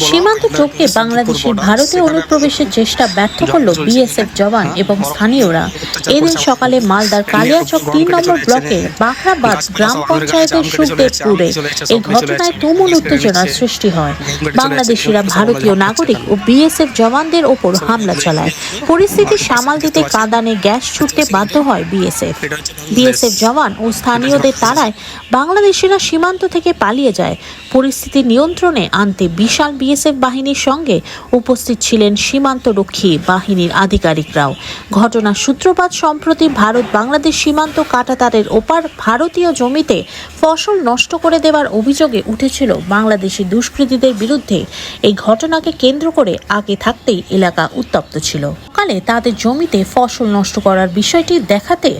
সীমান্ত টপকে বাংলাদেশের ভারতে অনুপ্রবেশের চেষ্টা ব্যর্থ করল বিএসএফ জওয়ান এবং স্থানীয়রা। এদিন সকালে মালদার কালিয়াচক ৩ নম্বর ব্লকের বাখরাবাদ গ্রাম পঞ্চায়েতের সুখদেবপুরে এই ঘটনায় তুমুল উত্তেজনার সৃষ্টি হয়। বাংলাদেশিরা ভারতীয় নাগরিক ও বিএসএফ জওয়ানদের ওপর হামলা চালায়। পরিস্থিতি সামাল দিতে কাঁদানে গ্যাস ছুটতে বাধ্য হয় বিএসএফ জওয়ান ও স্থানীয়দের তাড়ায় বাংলাদেশিরা সীমান্ত থেকে পালিয়ে যায়। পরিস্থিতি নিয়ন্ত্রণে আনতে বিশাল বিএসএফ বাহিনীর সঙ্গে উপস্থিত ছিলেন সীমান্তরক্ষী বাহিনীর আধিকারিকরাও। ঘটনার সূত্রপাত সম্প্রতি ভারত বাংলাদেশ সীমান্ত কাঁটাতারের ওপার ভারতীয় জমিতে ফসল নষ্ট করে দেওয়ার অভিযোগে উঠেছিল বাংলাদেশি দুষ্কৃতীদের বিরুদ্ধে। এই ঘটনাকে কেন্দ্র করে আগে থাকতেই এলাকা উত্তপ্ত ছিল। সকালে তাদের জমিতে ফসল নষ্ট করার বিষয়টি দেখাতে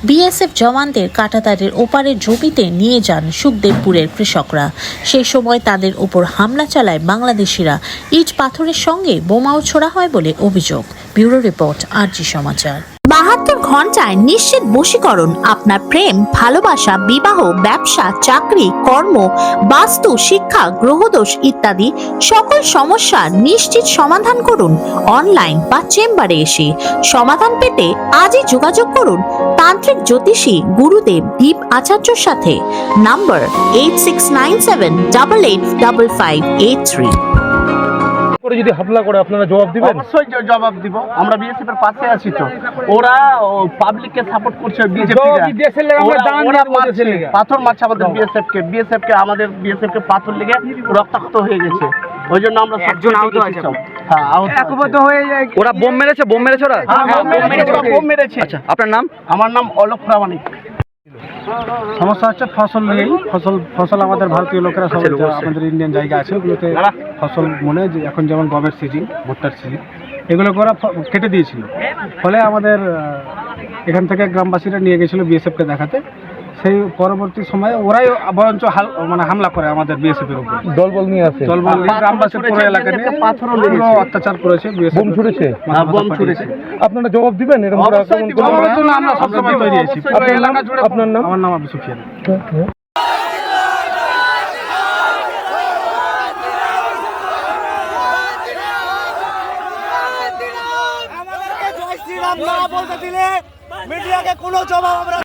বিএসএফ জওয়ানদের কাঁটাতারের ওপারের জমিতে নিয়ে যান সুখদেবপুরের কৃষকরা। সেই সময় তাদের উপর হামলা চালায় বাংলাদেশিরা। ইট পাথরের সঙ্গে বোমাও ছোড়া হয় বলে অভিযোগ। ব্যুরো রিপোর্ট, আরজি সমাচার। 72 ঘন্টায় নিশ্চিত বশীকরণ। আপনার প্রেম, ভালোবাসা, বিবাহ, ব্যবসা, চাকরি, কর্ম, বাস্তু, শিক্ষা, গ্রহদোষ ইত্যাদি সকল সমস্যা নিশ্চিত সমাধান করুন অনলাইন বা চেম্বারে এসে। সমাধান পেতে আজই যোগাযোগ করুন তান্ত্রিক জ্যোতিষী গুরুদেব দীপ আচার্যর সাথে। নাম্বার 8697885583। যদি হামলা করে আপনারা জবাব দিবেন? অবশ্যই জবাব দিব। আমরা বিএসএফ এর পাশে আছি তো। ওরা পাবলিককে সাপোর্ট করছে, পাথর মারছে আমাদের বিএসএফ কে আমাদের বিএসএফ কে পাথর লেগে রক্তাক্ত হয়ে গেছে। ওই জন্য আমরা একজন আহত আছে। হ্যাঁ, একবদ্ধ হয়ে যায়। ওরা বোম মেরেছে ওরা? বোম মেরেছে। আচ্ছা, আপনার নাম? আমার নাম অলোক প্রামাণিক। সমস্যা হচ্ছে ফসল নিয়েই। ফসল আমাদের ভারতীয় লোকেরা সবাই আমাদের ইন্ডিয়ান জায়গা আছে ওগুলোতে ফসল মনে যে এখন যেমন গমের সিজন, ভুট্টার সিজন, এগুলো ওরা কেটে দিয়েছিল। ফলে আমাদের এখান থেকে গ্রামবাসীরা নিয়ে গেছিল বিএসএফকে দেখাতে। সেই পরবর্তী সময়ে ওরাই বরঞ্চ হামলা করে আমাদের বিএসএফ এর উপর। দলবল নিয়ে আসে, দলবল নিয়ে গ্রামবাসী পুরো এলাকা নিয়ে পাথরও লেগেছে, অত্যাচার করেছে, বোম ছুড়েছে। আপনারা জবাব দিবেন? এরকম আমরা সবসময় তৈরি আছি। আপনার নাম? আমার নাম আবু সুফিয়ান। মিডিয়াকে কোনো জবাব আমরা